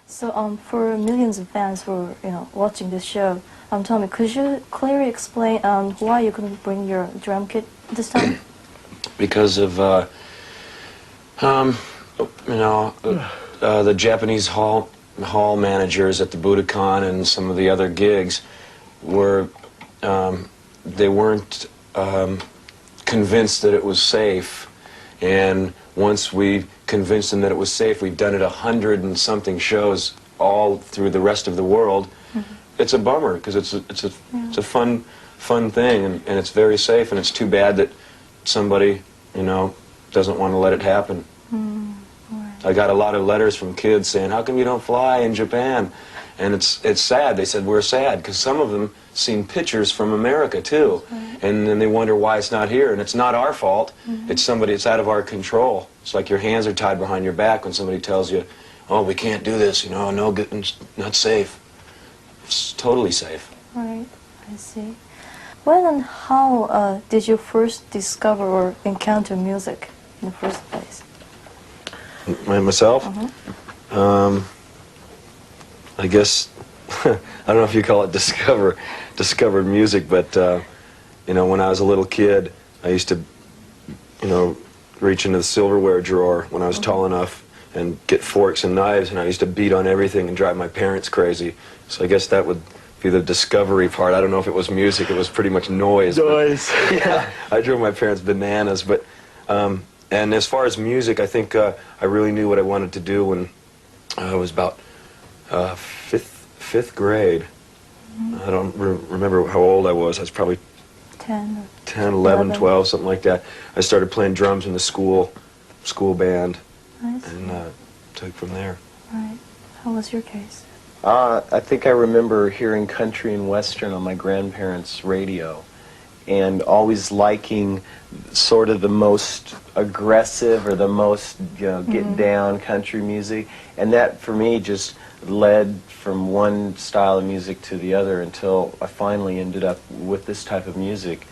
So for millions of fans who are watching this show, Tommy, could you clearly explain why you couldn't bring your drum kit this time? Because of the Japanese hall managers at the Budokan and some of the other gigs were they weren't convinced that it was safe, and once we convinced them that it was safe, we've done it 100 and something shows all through the rest of the world. It's a bummer because it's a fun thing, and it's very safe, and it's too bad that somebody doesn't want to let it happen. I got a lot of letters from kids saying, how come you don't fly in Japan? And it's sad. They said, we're sad, because some of them seen pictures from America too, and then they wonder why it's not here, and it's not our fault. It's out of our control. It's like your hands are tied behind your back when somebody tells you, oh, we can't do this, no good, not safe. It's totally safe. Right, I see. When and how did you first discover or encounter music in the first place? Myself? I guess, I don't know if you call it discovered music, but, when I was a little kid, I used to, reach into the silverware drawer when I was tall enough and get forks and knives, and I used to beat on everything and drive my parents crazy. So I guess that would be the discovery part. I don't know if it was music, it was pretty much noise. Noise. But, yeah, I drove my parents bananas, but, and as far as music, I think I really knew what I wanted to do when I was about fifth grade. I don't remember how old I was. I was probably 10, 11, 12, something like that. I started playing drums in the school band, and took from there. Right. How was your case? I think I remember hearing country and western on my grandparents' radio, and always liking sort of the most aggressive or the most get down country music, and that for me just led from one style of music to the other until I finally ended up with this type of music.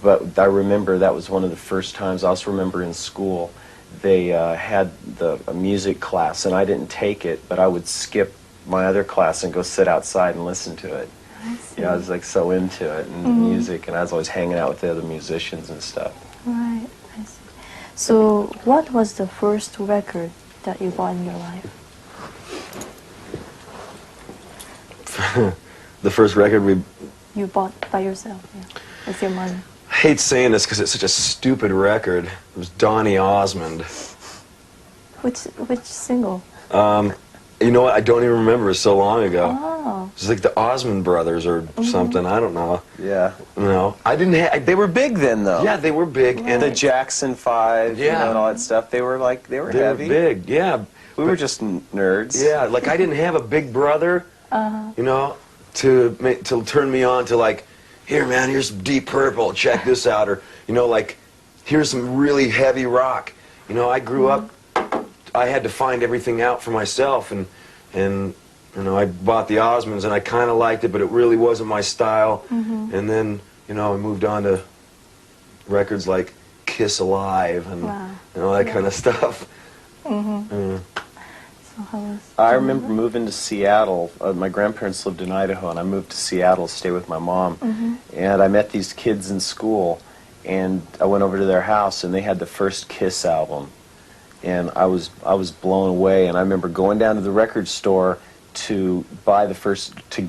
But I remember that was one of the first times. I also remember in school they had a music class, and I didn't take it, but I would skip my other class and go sit outside and listen to it. I was like so into it and music, and I was always hanging out with the other musicians and stuff. Right, I see. So what was the first record that you bought in your life? The first record you bought by yourself, with your money. I hate saying this because it's such a stupid record. It was Donny Osmond. Which single? You know what? I don't even remember. It was so long ago. Oh. It's like the Osmond Brothers or something. I don't know. Yeah. I didn't have. They were big then, though. Yeah, they were big. Right. And the Jackson 5, and all that stuff. They were heavy. They were big. Yeah. We were just nerds. Yeah, like I didn't have a big brother. To turn me on to like, here man, here's some Deep Purple, check this out, or like, here's some really heavy rock. I grew up, I had to find everything out for myself, and I bought the Osmonds, and I kind of liked it, but it really wasn't my style. And then I moved on to records like Kiss Alive and that kind of stuff. I remember moving to Seattle. My grandparents lived in Idaho, and I moved to Seattle to stay with my mom. And I met these kids in school, and I went over to their house, and they had the first Kiss album. And I was blown away, and I remember going down to the record store to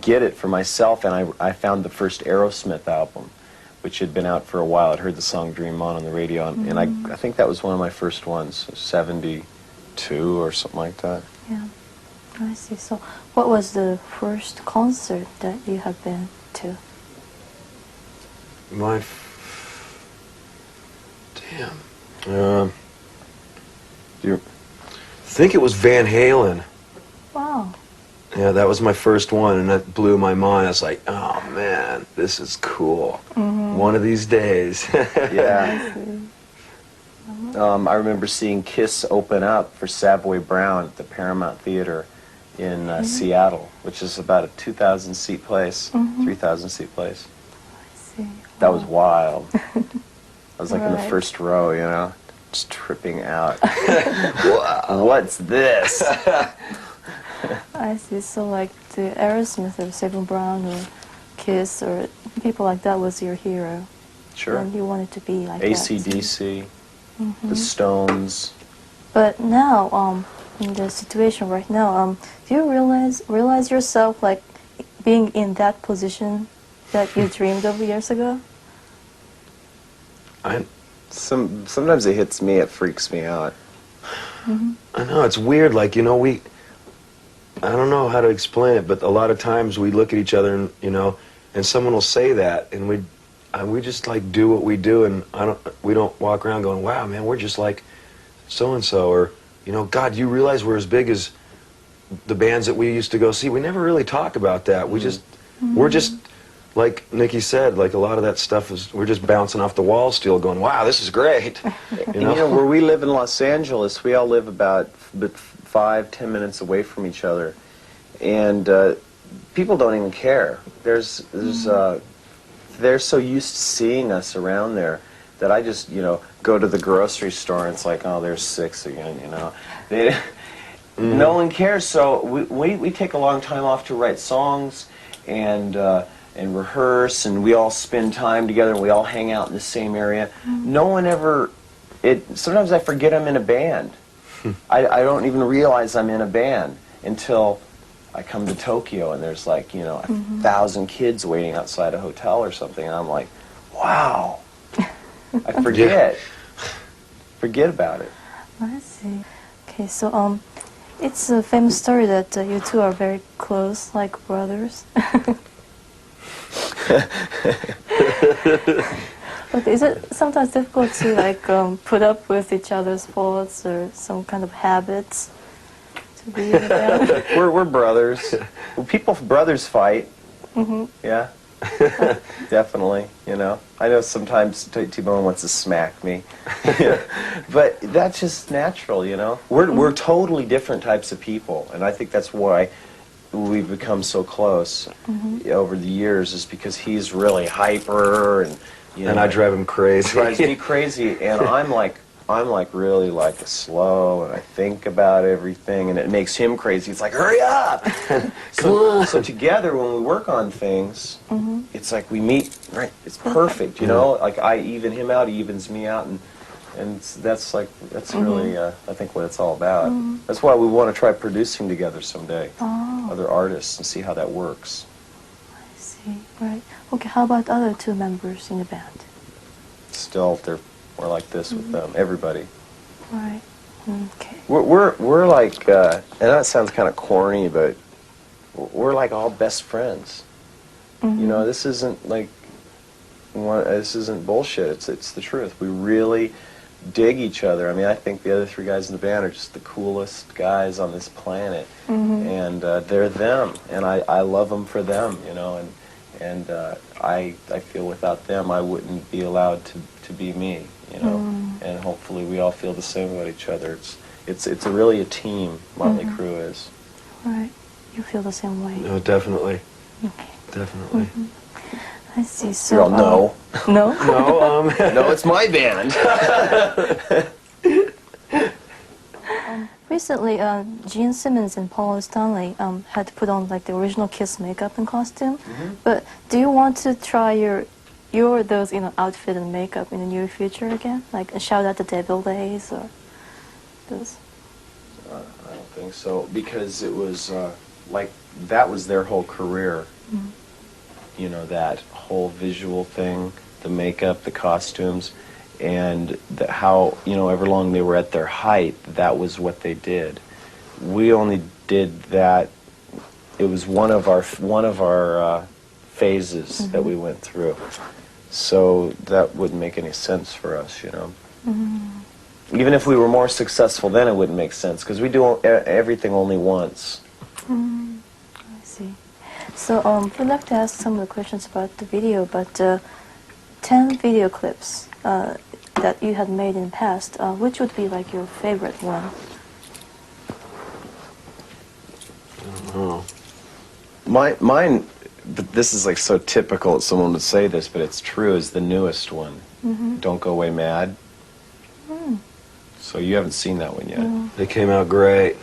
get it for myself, and I found the first Aerosmith album, which had been out for a while. I'd heard the song Dream On the radio, and I think that was one of my first ones, 72 or something like that. Yeah, I see. So what was the first concert that you have been to? I think it was Van Halen. Wow. Yeah, that was my first one, and that blew my mind. I was like, oh man, this is cool. One of these days. Yeah. I remember seeing Kiss open up for Savoy Brown at the Paramount Theater in Seattle, which is about a 2,000-seat place, 3,000-seat place. I see. That was wild. I was like in the first row, just tripping out. Wow. What's this? I see. So like the Aerosmith or Saving Brown or Kiss or people like that was your hero. Sure. And you wanted to be like that. AC/DC, the Stones. But now, in the situation right now, do you realize yourself like being in that position that you dreamed of years ago? Sometimes it hits me, it freaks me out. I know, it's weird, like, you know, I don't know how to explain it, but a lot of times we look at each other and, you know, and someone will say that, and we just, like, do what we do, and we don't walk around going, wow, man, we're just like so-and-so, or, you know, God, you realize we're as big as the bands that we used to go see? We never really talk about that. We're just, like Nikki said, like, a lot of that stuff we're just bouncing off the wall still going, wow, this is great. You know, where we live in Los Angeles, we all live about 5-10 minutes away from each other, and people don't even care. They're so used to seeing us around there that I just, you know, go to the grocery store and it's like, oh, there's Sixx again, you know. No one cares, so we take a long time off to write songs and rehearse, and we all spend time together, and we all hang out in the same area. No one ever, sometimes I forget I'm in a band. I don't even realize I'm in a band until I come to Tokyo, and there's like, you know, 1,000 kids waiting outside a hotel or something, and I'm like, wow. I forget. Forget about it. I see. Okay, so it's a famous story that you two are very close, like brothers. But is it sometimes difficult to like put up with each other's faults or some kind of habits to be in a band? We're brothers. Well, brothers fight. Yeah. Definitely, you know. I know sometimes T-Bone wants to smack me, but that's just natural, you know. We're totally different types of people, and I think that's why we've become so close over the years. Is because he's really hyper, and you know, I drive him crazy. Drives me crazy, and I'm like really like slow, and I think about everything, and it makes him crazy. It's like, hurry up! So together, when we work on things, it's like we meet, right? It's perfect, you know? Like I even him out, he evens me out, and that's really, I think, what it's all about. That's why we want to try producing together someday, other artists, and see how that works. I see, right. Okay, how about other two members in the band? Still, we're like this with them, everybody. Right. Okay. We're like, and that sounds kind of corny, but we're like all best friends. You know, this isn't like, this isn't bullshit. It's the truth. We really dig each other. I mean, I think the other three guys in the band are just the coolest guys on this planet, and they're them, and I love them for them. You know, and I feel without them I wouldn't be allowed to be me. You know, and hopefully we all feel the same about each other. It's really a team. Motley Crue is. Right. You feel the same way. No, definitely. Okay. Definitely. I see. So. Well, no. No. No. No, it's my band. Recently, Gene Simmons and Paul Stanley had to put on like the original Kiss makeup and costume. But do you want to try your those outfit and makeup in the near future again? Like a shout out to Devil Days or those? I don't think so, because it was like that was their whole career. You know, that whole visual thing, the makeup, the costumes, and how, you know, ever long they were at their height, that was what they did. We only did that. It was one of our phases that we went through. So that wouldn't make any sense for us, you know. Even if we were more successful then, it wouldn't make sense, because we do everything only once. I see. So we'd like to ask some of the questions about the video, but 10 video clips that you had made in the past, which would be like your favorite one? Oh. Mine, but this is like so typical that someone would say this, but it's true, is the newest one. Don't Go Away Mad. So you haven't seen that one yet. They came out great.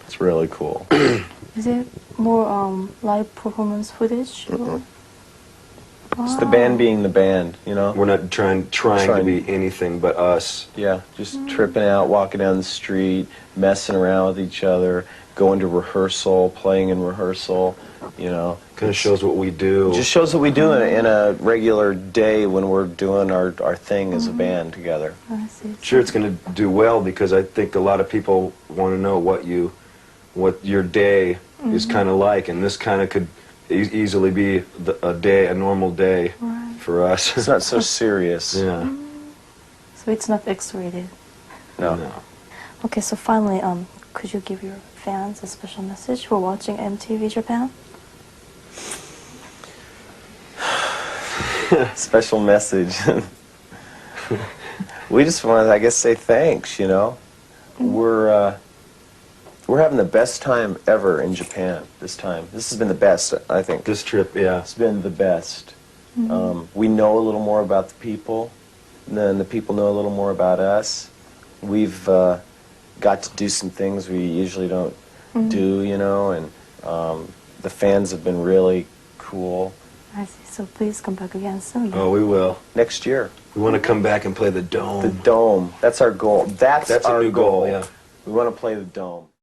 It's really cool. Is it more live performance footage? Or? It's the band being the band, you know? We're not trying to be anything but us. Yeah, just tripping out, walking down the street, messing around with each other, going to rehearsal, playing in rehearsal, you know. Kind of shows what we do. Just shows what we do in a regular day when we're doing our thing as a band together. I see. Sure, it's going to do well because I think a lot of people want to know what your day is kind of like, and this kind of could easily be a normal day for us. It's not so serious. Yeah. So it's not X-rated. No. Okay, so finally, could you give your fans a special message for watching MTV Japan? Special message. We just want to, I guess, say thanks, you know. We're having the best time ever in Japan this time. This has been the best, I think. This trip, yeah. It's been the best. We know a little more about the people, and then the people know a little more about us. We've got to do some things we usually don't do, you know, and the fans have been really cool. I see. So please come back again soon. Oh, we will. Next year. We want to come back and play the Dome. The Dome. That's our goal. That's a our new goal, yeah. We want to play the Dome.